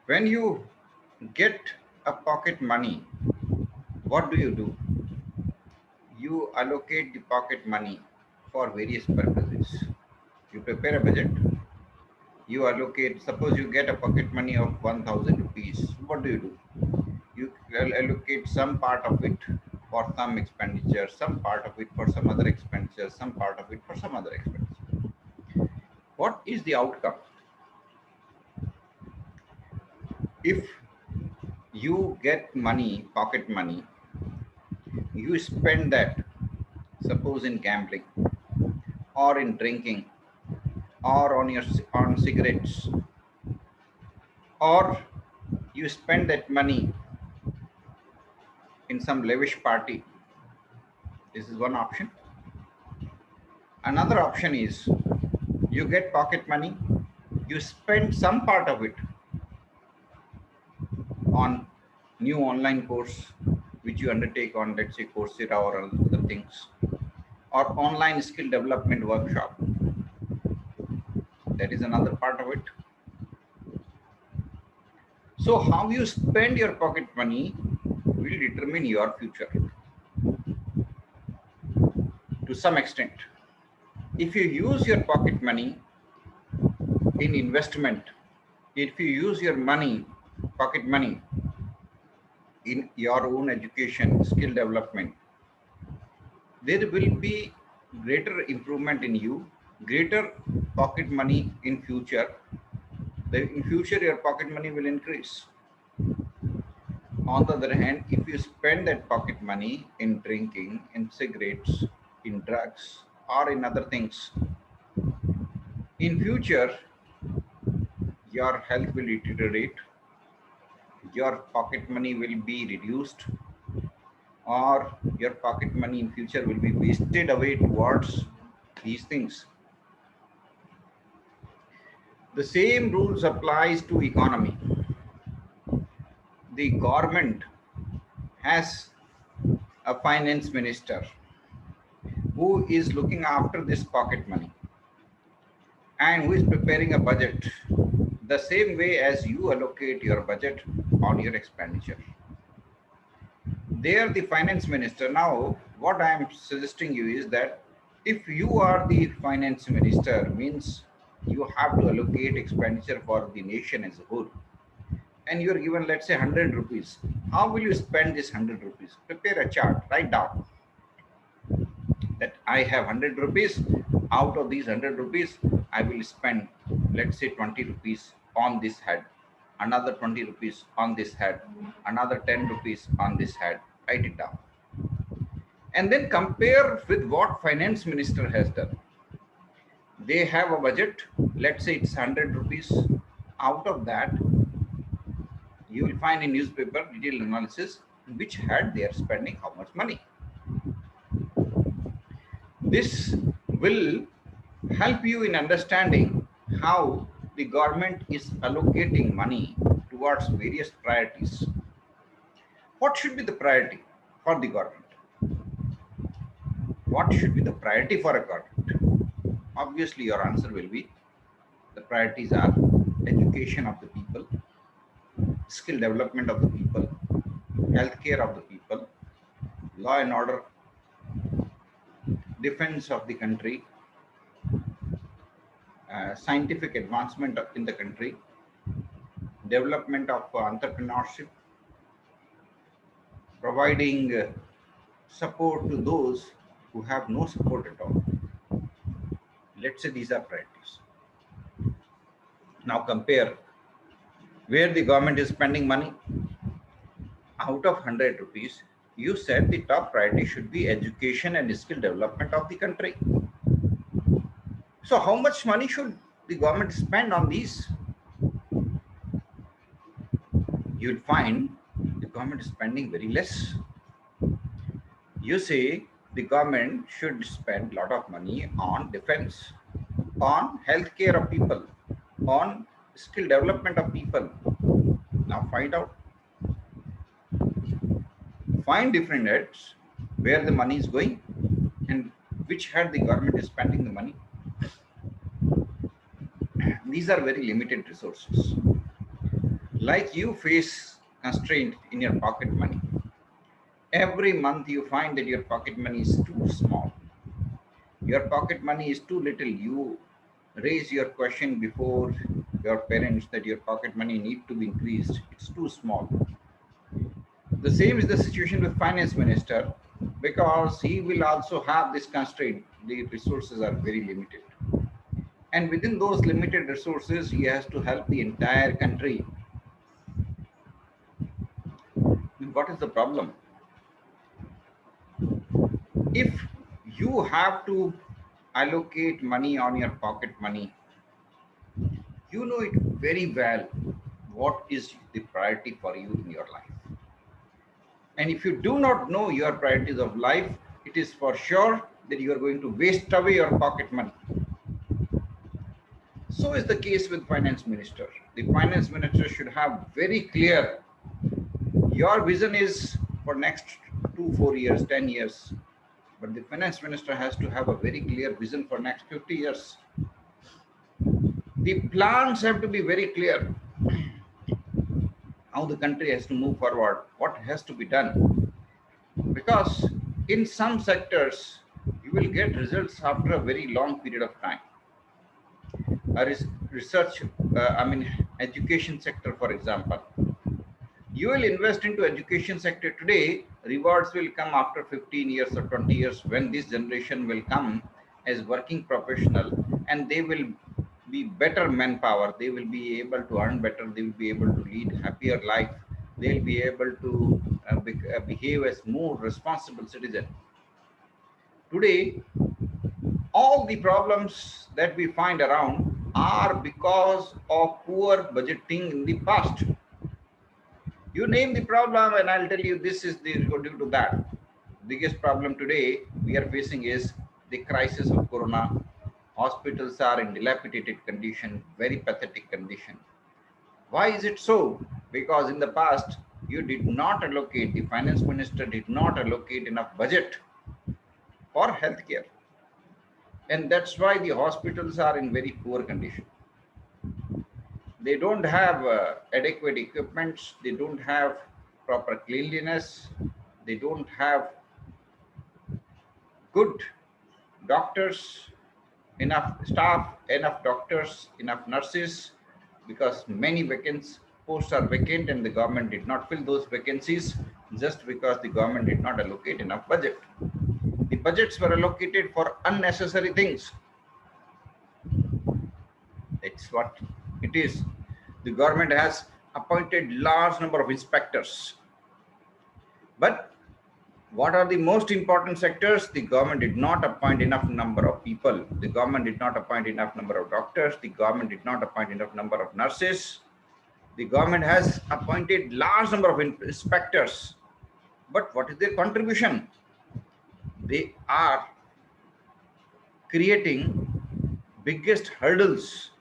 When you get a pocket money, what do? You allocate the pocket money for various purposes. You prepare a budget, you allocate, suppose you get a pocket money of 1000 rupees. What do? You allocate some part of it for some expenditure, some part of it for some other expenditure, some part of it for some other expenditure. What is the outcome? If you get money, pocket money, you spend that, suppose in gambling or in drinking or on cigarettes, or you spend that money in some lavish party. This is one option. Another option is you get pocket money, you spend some part of it on new online course which you undertake on, let's say, Coursera or other things, or online skill development workshop. That is another part of it. So how you spend your pocket money will determine your future to some extent. If you use your pocket money in investment, if you use your money, pocket money, in your own education, skill development, there will be greater improvement in you, greater pocket money in future. In future, your pocket money will increase. On the other hand, if you spend that pocket money in drinking, in cigarettes, in drugs, or in other things, in future, your health will deteriorate, your pocket money will be reduced, or your pocket money in future will be wasted away towards these things. The same rules applies to economy. The government has a finance minister who is looking after this pocket money and who is preparing a budget the same way as you allocate your budget on your expenditure. They are the finance minister. Now, what I am suggesting you is that if you are the finance minister, means you have to allocate expenditure for the nation as a whole. And you are given, let's say, 100 rupees. How will you spend this 100 rupees? Prepare a chart, write down that I have 100 rupees. Out of these 100 rupees, I will spend, let's say, 20 rupees on this head, another 20 rupees on this head, another 10 rupees on this head. Write it down. And then compare with what finance minister has done. They have a budget, let's say it's 100 rupees. Out of that, you will find in newspaper detailed analysis which head they are spending how much money. This will help you in understanding how the government is allocating money towards various priorities. What should be the priority for the government? What should be the priority for a government? Obviously, your answer will be the priorities are education of the people, skill development of the people, healthcare of the people, law and order, defense of the country, scientific advancement in the country, development of entrepreneurship, providing support to those who have no support at all. Let's say these are priorities. Now compare where the government is spending money. Out of 100 rupees, you said the top priority should be education and skill development of the country. So how much money should the government spend on these? You'll find the government is spending very less. You say the government should spend a lot of money on defense, on healthcare of people, on skill development of people. Now find out. Find different heads where the money is going and which head the government is spending the money. These are very limited resources. Like you face constraint in your pocket money. Every month you find that your pocket money is too small. Your pocket money is too little. You raise your question before your parents that your pocket money need to be increased. It's too small. The same is the situation with finance minister, because he will also have this constraint. The resources are very limited. And within those limited resources, he has to help the entire country. What is the problem? If you have to allocate money on your pocket money, you know it very well what is the priority for you in your life. And if you do not know your priorities of life, it is for sure that you are going to waste away your pocket money. So is the case with finance minister. The finance minister should have very clear, your vision is for next 2 4 years, 10 years, but the finance minister has to have a very clear vision for next 50 years. The plans have to be very clear, how the country has to move forward, what has to be done. Because in some sectors, you will get results after a very long period of time. A research, education sector, for example. You will invest into education sector today, rewards will come after 15 years or 20 years when this generation will come as working professional, and they will be better manpower. They will be able to earn better. They will be able to lead happier life. They'll be able to behave as more responsible citizen. Today, all the problems that we find around are because of poor budgeting in the past. You name the problem and I'll tell you this is the due to that. Biggest problem today we are facing is the crisis of corona. Hospitals are in dilapidated condition, very pathetic condition. Why is it so? Because in the past you did not allocate, the finance minister did not allocate enough budget for healthcare, and that's why the hospitals are in very poor condition. They don't have adequate equipments, they don't have proper cleanliness, they don't have good doctors, enough staff, enough doctors, enough nurses, because many vacancies posts are vacant and the government did not fill those vacancies just because the government did not allocate enough budget. The budgets were allocated for unnecessary things. It's what it is. The government has appointed large number of inspectors. But what are the most important sectors? The government did not appoint enough number of people. The government did not appoint enough number of doctors. The government did not appoint enough number of nurses. The government has appointed large number of inspectors. But what is their contribution? They are creating biggest hurdles.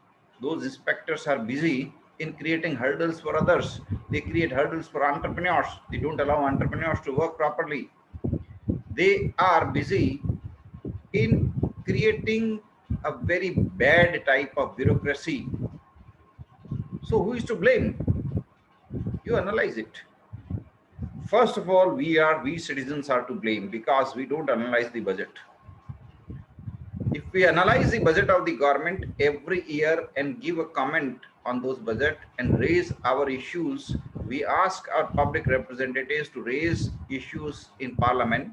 Those inspectors are busy in creating hurdles for others. They create hurdles for entrepreneurs. They don't allow entrepreneurs to work properly. They are busy in creating a very bad type of bureaucracy. So who is to blame? You analyze it. First of all, we citizens are to blame because we don't analyze the budget. If we analyze the budget of the government every year and give a comment on those budget and raise our issues, we ask our public representatives to raise issues in parliament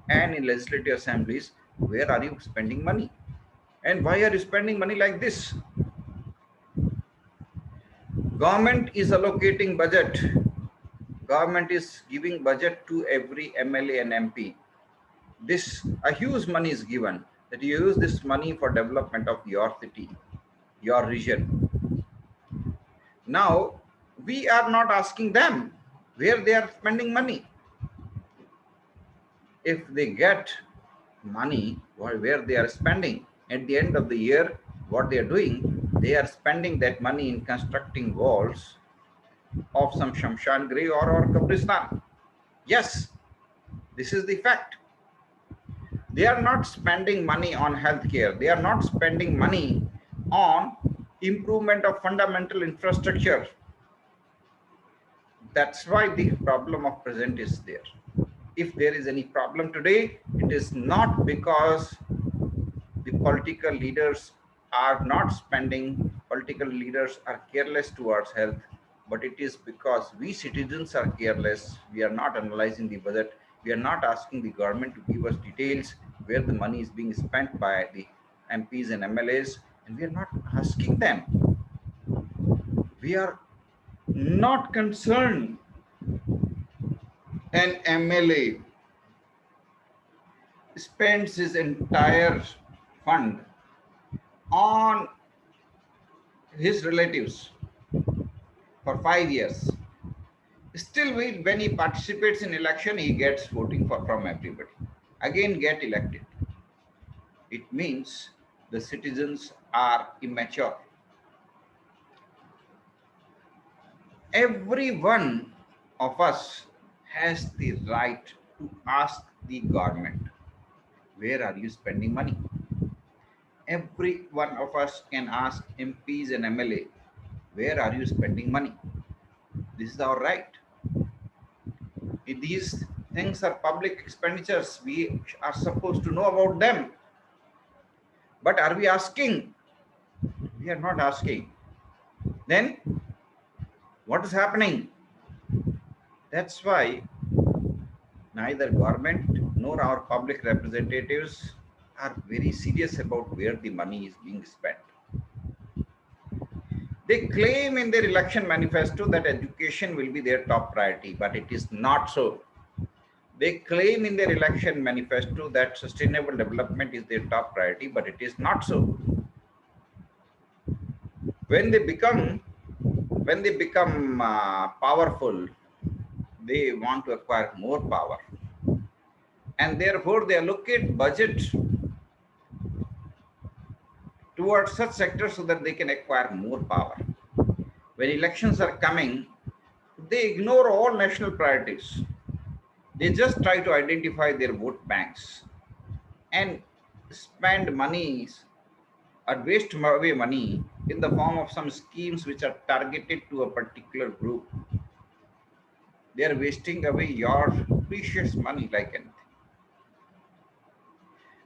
and in legislative assemblies. Where are you spending money? And why are you spending money like this? Government is allocating budget. Government is giving budget to every MLA and MP. A huge money is given that you use this money for development of your city, your region. Now, we are not asking them where they are spending money. If they get money, where they are spending, at the end of the year, what they are doing, they are spending that money in constructing walls of some Shamshan Grave or Kabristan. Yes, this is the fact. They are not spending money on healthcare. They are not spending money on improvement of fundamental infrastructure. That's why the problem of present is there. If there is any problem today, it is not because the political leaders are not spending, political leaders are careless towards health, but it is because we citizens are careless. We are not analyzing the budget. We are not asking the government to give us details where the money is being spent by the MPs and MLAs, and we are not asking them. We are not concerned. An MLA spends his entire fund on his relatives for 5 years. Still, when he participates in election, he gets voting from everybody. Again, get elected. It means the citizens are immature. Every one of us has the right to ask the government, where are you spending money? Every one of us can ask MPs and MLA, where are you spending money? This is our right. If these things are public expenditures, we are supposed to know about them. But are we asking? We are not asking. Then what is happening? That's why neither government nor our public representatives are very serious about where the money is being spent. They claim in their election manifesto that education will be their top priority, but it is not so. They claim in their election manifesto that sustainable development is their top priority, but it is not so. When they become powerful, they want to acquire more power, and therefore they allocate budget towards such sectors so that they can acquire more power. When elections are coming, they ignore all national priorities. They just try to identify their vote banks and spend monies or waste away money in the form of some schemes which are targeted to a particular group. They are wasting away your precious money like anything.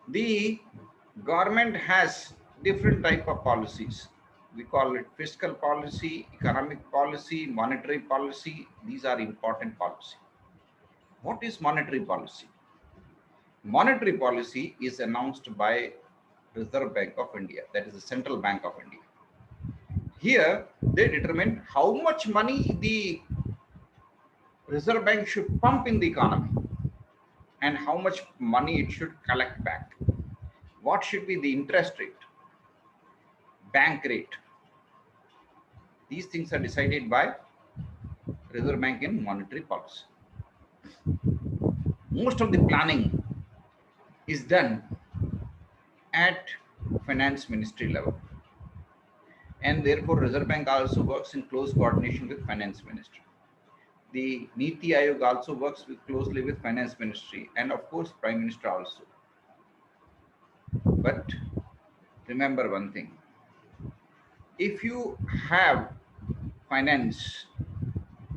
The government has different type of policies. We call it fiscal policy, economic policy, monetary policy. These are important policy. What is monetary policy? Monetary policy is announced by Reserve Bank of India, that is the Central Bank of India. Here they determine how much money the Reserve Bank should pump in the economy and how much money it should collect back. What should be the interest rate, bank rate? These things are decided by Reserve Bank in monetary policy. Most of the planning is done at finance ministry level, and therefore Reserve Bank also works in close coordination with finance ministry. The Niti Aayog also works closely with finance ministry, and of course prime minister also. But remember one thing, if you have finance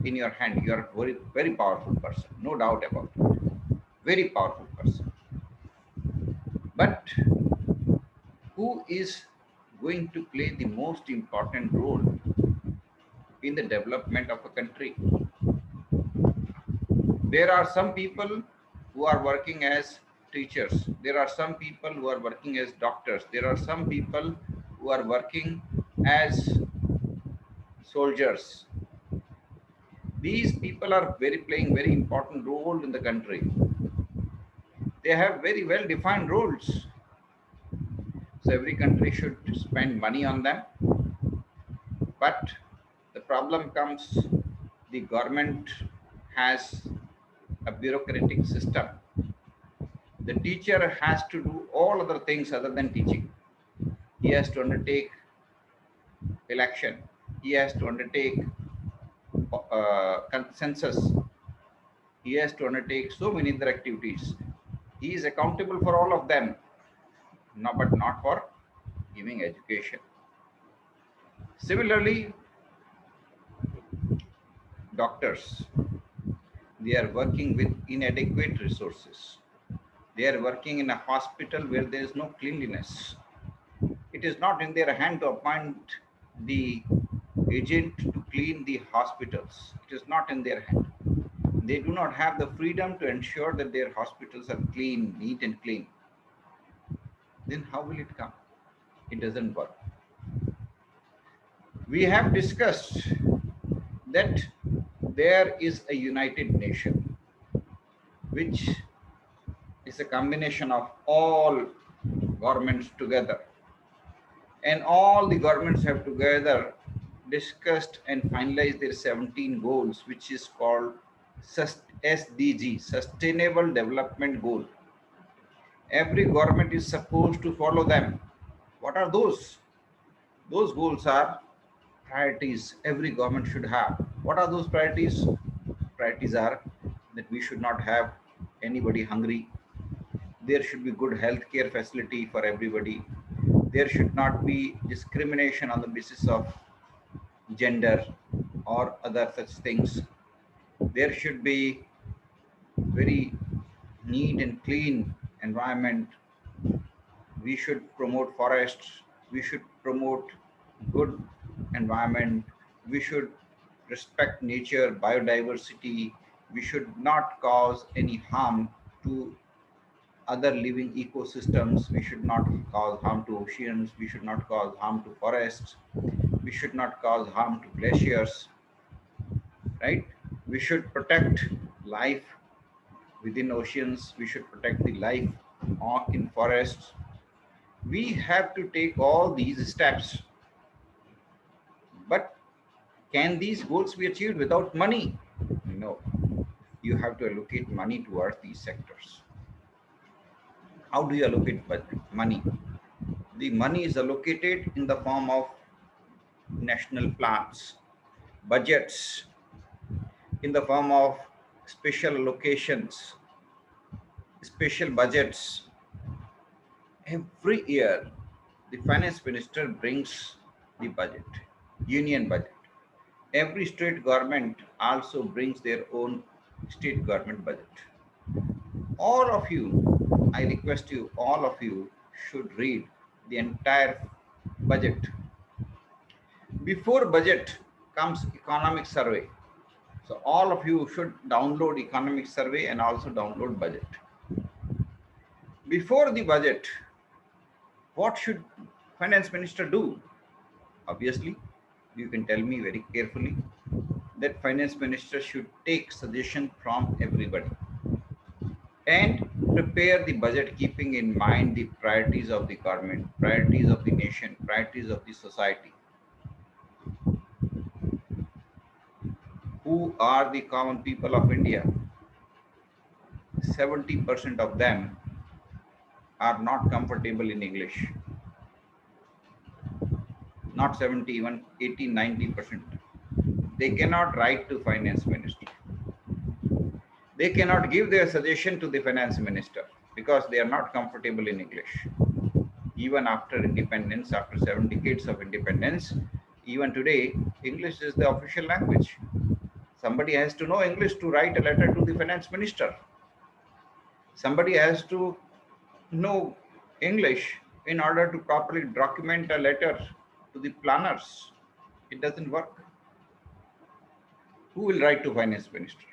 in your hand, you are a very, very powerful person, no doubt about it. Very powerful person. But who is going to play the most important role in the development of a country? There are some people who are working as teachers. There are some people who are working as doctors. There are some people who are working as soldiers. These people are playing very important role in the country. They have very well defined roles. So every country should spend money on them. But the problem comes, the government has a bureaucratic system. The teacher has to do all other things other than teaching. He has to undertake election. He has to undertake census. He has to undertake so many other activities. He is accountable for all of them, no, but not for giving education. Similarly, doctors. They are working with inadequate resources. They are working in a hospital where there is no cleanliness. It is not in their hand to appoint the agent to clean the hospitals. It is not in their hand. They do not have the freedom to ensure that their hospitals are clean, neat and clean. Then how will it come? It doesn't work. We have discussed that there is a United Nation, which is a combination of all governments together. And all the governments have together discussed and finalized their 17 goals, which is called SDG, Sustainable Development Goal. Every government is supposed to follow them. What are those? Those goals are priorities every government should have. What are those priorities? Priorities are that we should not have anybody hungry. There should be good healthcare facility for everybody. There should not be discrimination on the basis of gender or other such things. There should be very neat and clean environment. We should promote forests. We should promote good environment. We should respect nature, biodiversity. We should not cause any harm to other living ecosystems. We should not cause harm to oceans. We should not cause harm to forests. We should not cause harm to glaciers, right? We should protect life within oceans. We should protect the life in forests. We have to take all these steps. But can these goals be achieved without money? No. You have to allocate money towards these sectors. How do you allocate money? The money is allocated in the form of national plans, budgets, in the form of special allocations, special budgets. Every year, the finance minister brings the budget, union budget. Every state government also brings their own state government budget. All of you, I request you, all of you should read the entire budget. Before budget comes economic survey. So all of you should download economic survey and also download budget. Before the budget, what should finance minister do? Obviously, you can tell me very carefully that finance minister should take suggestion from everybody and prepare the budget keeping in mind the priorities of the government, priorities of the nation, priorities of the society. Who are the common people of India? 70% of them are not comfortable in English. Not 70, even 80, 90%. They cannot write to finance minister. They cannot give their suggestion to the finance minister because they are not comfortable in English. Even after independence, after 7 decades of independence, even today, English is the official language. Somebody has to know English to write a letter to the finance minister. Somebody has to know English in order to properly document a letter to the planners. It doesn't work. Who will write to finance minister?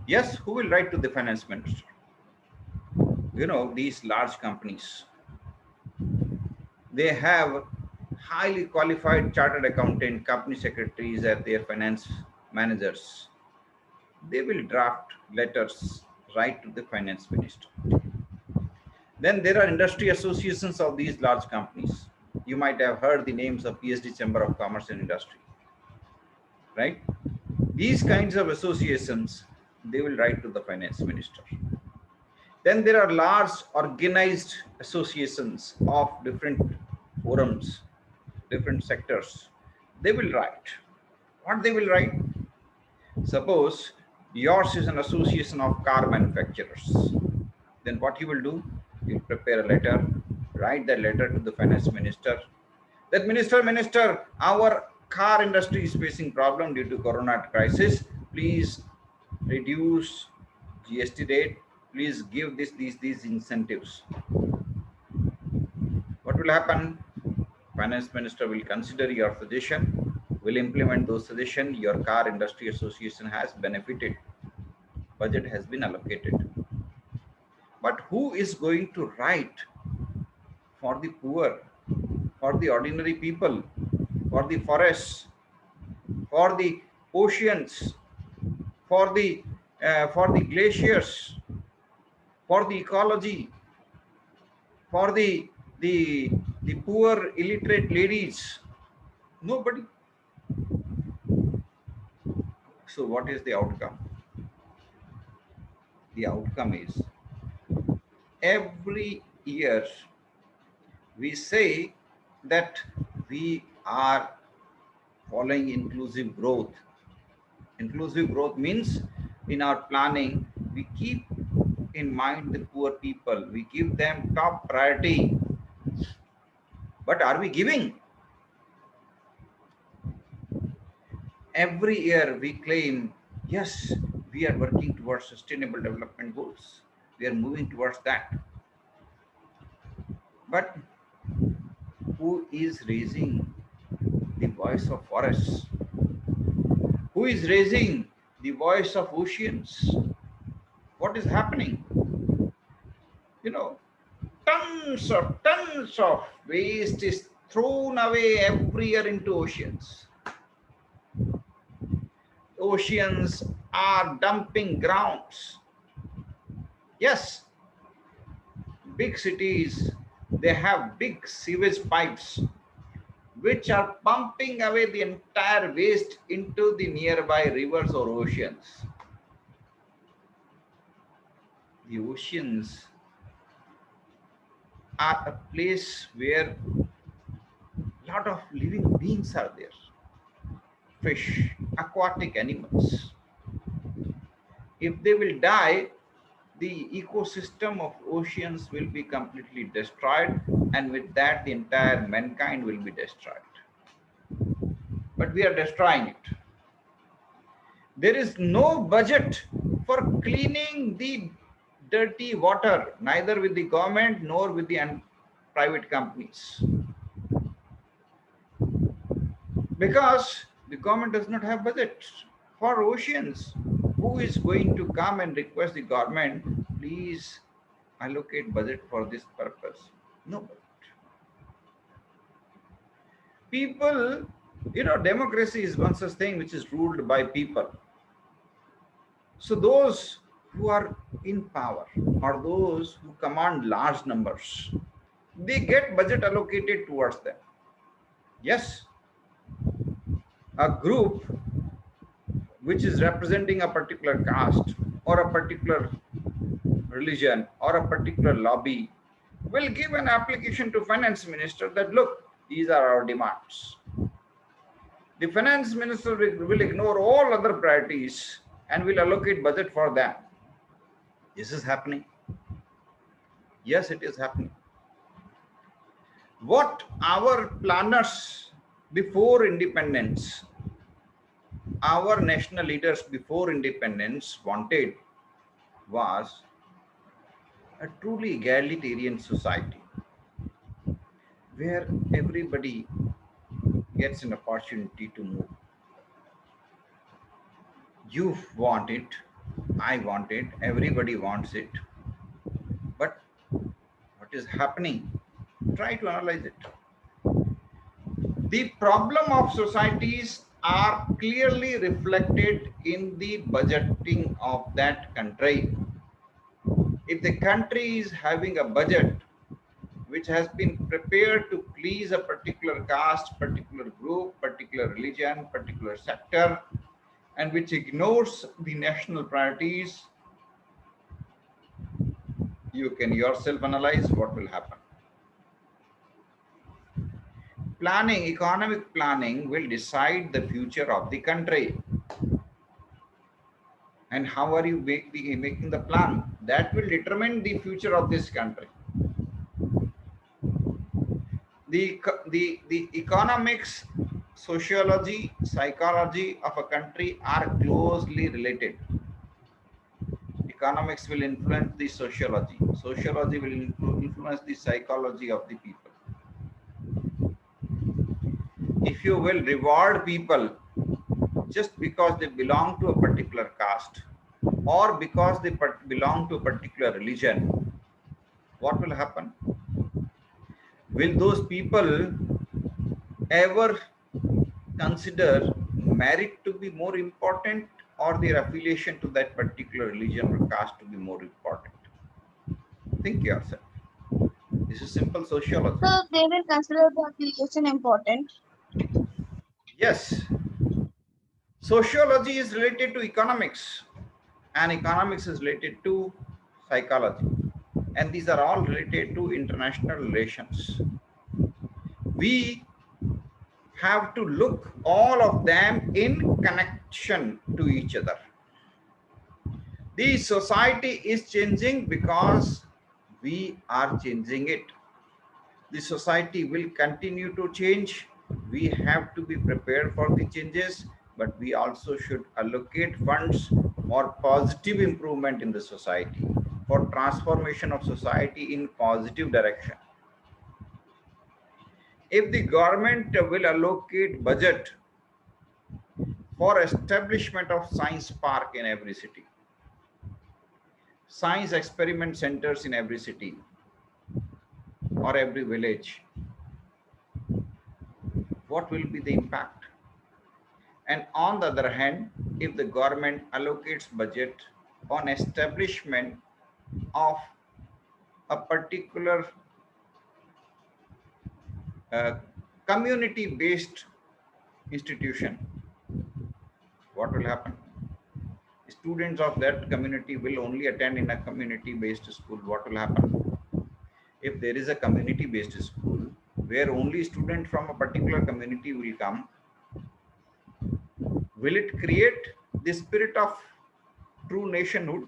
Yes, who will write to the finance minister? You know, these large companies, they have highly qualified chartered accountant, company secretaries as their finance managers. They will draft letters right to the finance minister. Then there are industry associations of these large companies. You might have heard the names of PSD Chamber of Commerce and Industry, right? These kinds of associations, they will write to the finance minister. Then there are large organized associations of different forums, different sectors. They will write. What they will write? Suppose yours is an association of car manufacturers. Then what you will do? You'll prepare a letter, write that letter to the finance minister. That minister, our car industry is facing problem due to corona crisis. Please reduce GST rate. Please give these incentives. What will happen? Finance Minister will consider your suggestion, will implement those suggestions. Your car industry association has benefited. Budget has been allocated. But who is going to write for the poor, for the ordinary people, for the forests, for the oceans, for the glaciers, for the ecology, for the poor illiterate ladies? Nobody. So what is the outcome? The outcome is every year we say that we are following inclusive growth. Inclusive growth means in our planning, we keep in mind the poor people, we give them top priority. But are we giving? Every year we claim, yes, we are working towards sustainable development goals. We are moving towards that. But who is raising the voice of forests? Who is raising the voice of oceans? What is happening? You know, tons of waste is thrown away every year into oceans. Oceans are dumping grounds. Yes, big cities, they have big sewage pipes which are pumping away the entire waste into the nearby rivers or oceans. The oceans are a place where a lot of living beings are there. Fish, aquatic animals. If they will die, the ecosystem of oceans will be completely destroyed, and with that the entire mankind will be destroyed. But we are destroying it. There is no budget for cleaning the dirty water, neither with the government nor with the private companies, because the government does not have budget for oceans. Who is going to come and request the government, please allocate budget for this purpose? No. People, democracy is one such thing which is ruled by people. So those who are in power or those who command large numbers, they get budget allocated towards them. Yes, a group which is representing a particular caste or a particular religion or a particular lobby will give an application to finance minister that, look, these are our demands. The finance minister will ignore all other priorities and will allocate budget for them. This is happening. Yes, it is happening. What our planners before independence, our national leaders before independence wanted was a truly egalitarian society where everybody gets an opportunity to move. You want it, I want it, everybody wants it. But what is happening? Try to analyze it. The problem of societies are clearly reflected in the budgeting of that country. If the country is having a budget which has been prepared to please a particular caste, particular group, particular religion, particular sector, and which ignores the national priorities, you can yourself analyze what will happen. Planning, economic planning will decide the future of the country. And how are you making the plan? That will determine the future of this country. The economics sociology, psychology of a country are closely related. Economics will influence the sociology. Sociology will influence the psychology of the people. If you will reward people just because they belong to a particular caste or because they belong to a particular religion, what will happen? Will those people ever consider merit to be more important or their affiliation to that particular religion or caste to be more important? Think yourself. This is simple sociology. So they will consider the affiliation important. Yes, sociology is related to economics and economics is related to psychology, and these are all related to international relations. We have to look all of them in connection to each other. The society is changing because we are changing it. The society will continue to change. We have to be prepared for the changes, but we also should allocate funds for positive improvement in the society, for transformation of society in positive direction. If the government will allocate budget for establishment of science park in every city, science experiment centers in every city or every village, what will be the impact? And on the other hand, if the government allocates budget on establishment of a particular uh, community based institution, what will happen? Students of that community will only attend in a community based school. What will happen? If there is a community based school where only students from a particular community will come, will it create the spirit of true nationhood?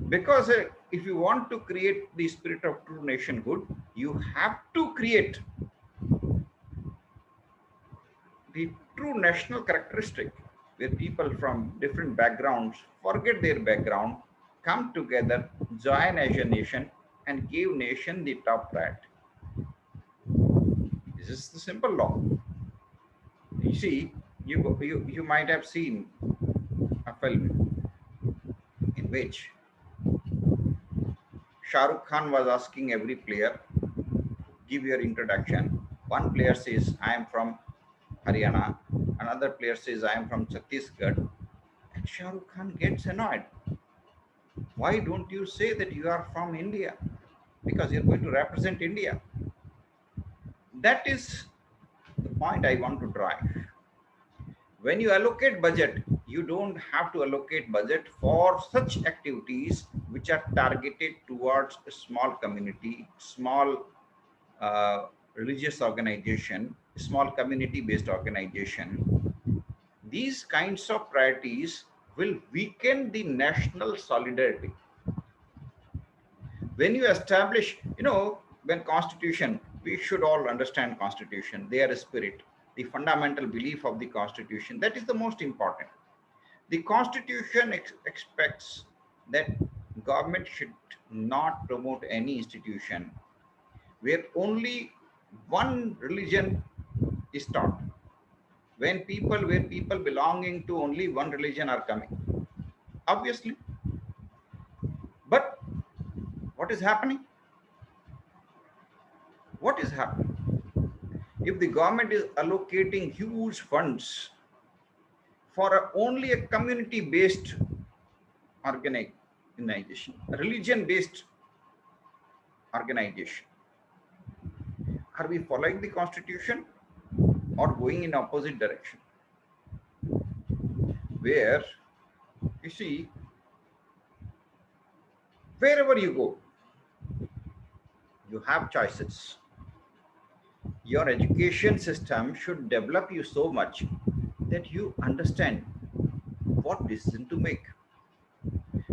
Because if you want to create the spirit of true nationhood, you have to create the true national characteristic where people from different backgrounds forget their background, come together, join as a nation, and give nation the top priority. This is the simple law. You see, you might have seen a film in which Shah Rukh Khan was asking every player, give your introduction. One player says, I am from Haryana. Another player says, I am from Chhattisgarh. And Shah Rukh Khan gets annoyed. Why don't you say that you are from India? Because you're going to represent India. That is the point I want to drive. When you allocate budget, you don't have to allocate budget for such activities which are targeted towards a small community, small religious organization, small community based organization. These kinds of priorities will weaken the national solidarity. When you establish, when constitution, we should all understand constitution, their spirit, the fundamental belief of the constitution, that is the most important. The constitution expects that government should not promote any institution where only one religion is taught. Where people belonging to only one religion are coming, obviously. But what is happening? What is happening? If the government is allocating huge funds for only a community-based organization, a religion-based organization, are we following the constitution or going in opposite direction? Where you see, wherever you go, you have choices. Your education system should develop you so much that you understand what decision to make.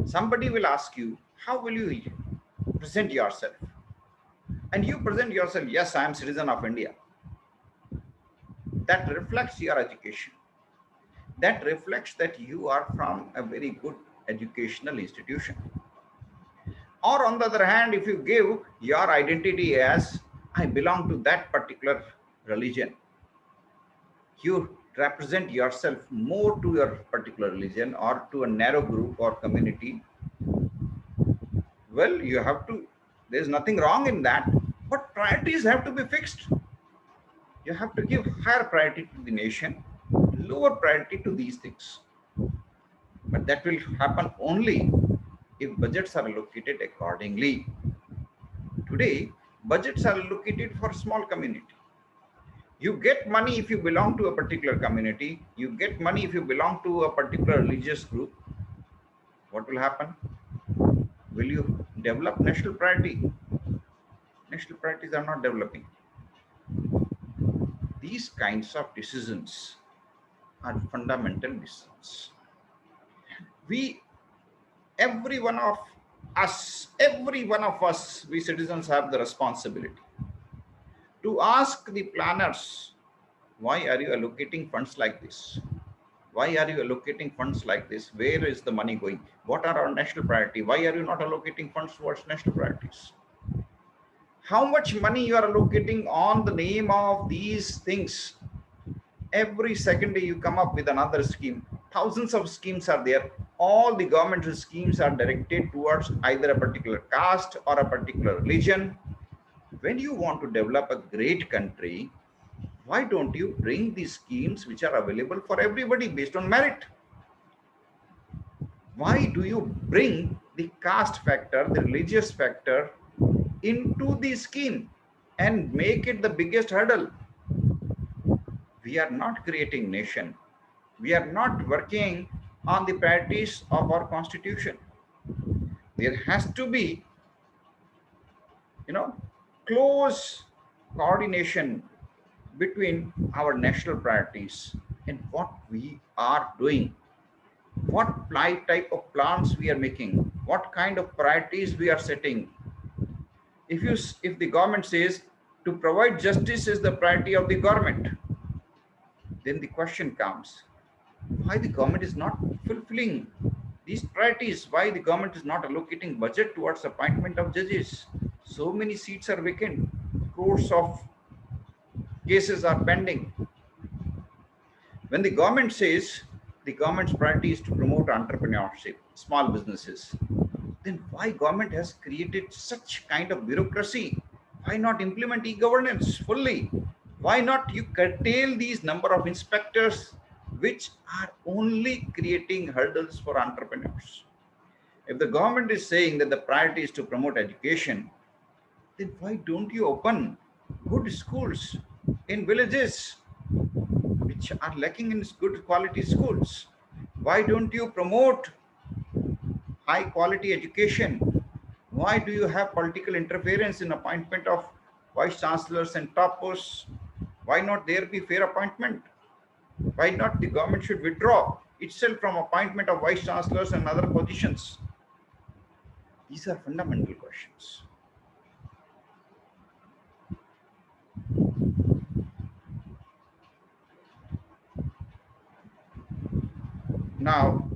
Somebody will ask you, how will you present yourself? And you present yourself, yes, I am citizen of India. that reflects your education. That reflects that you are from a very good educational institution. Or on the other hand, if you give your identity as I belong to that particular religion, you represent yourself more to your particular religion or to a narrow group or community. Well, you have to, there's nothing wrong in that, but priorities have to be fixed. You have to give higher priority to the nation, lower priority to these things. But that will happen only if budgets are allocated accordingly. Today, budgets are allocated for small community. You get money if you belong to a particular community. You get money if you belong to a particular religious group. What will happen? Will you develop national priority? National priorities are not developing. These kinds of decisions are fundamental decisions. Every one of us, we citizens have the responsibility to ask the planners, why are you allocating funds like this? Why are you allocating funds like this? Where is the money going? What are our national priority? Why are you not allocating funds towards national priorities? How much money you are allocating on the name of these things? Every second day you come up with another scheme. Thousands of schemes are there. All the government schemes are directed towards either a particular caste or a particular religion. When you want to develop a great country, why don't you bring these schemes which are available for everybody based on merit? Why do you bring the caste factor, the religious factor into the scheme and make it the biggest hurdle? We are not creating nation. We are not working on the priorities of our constitution. There has to be, close coordination between our national priorities and what we are doing, what type of plans we are making, what kind of priorities we are setting. If the government says to provide justice is the priority of the government, then the question comes, why the government is not fulfilling these priorities? Why the government is not allocating budget towards appointment of judges? So many seats are vacant, crores of cases are pending. When the government says the government's priority is to promote entrepreneurship, small businesses, then why government has created such kind of bureaucracy? Why not implement e-governance fully? Why not you curtail these number of inspectors which are only creating hurdles for entrepreneurs? If the government is saying that the priority is to promote education, then why don't you open good schools in villages which are lacking in good quality schools? Why don't you promote high quality education? Why do you have political interference in appointment of vice chancellors and top posts? Why not there be fair appointment? Why not the government should withdraw itself from appointment of vice chancellors and other positions? These are fundamental questions. Now,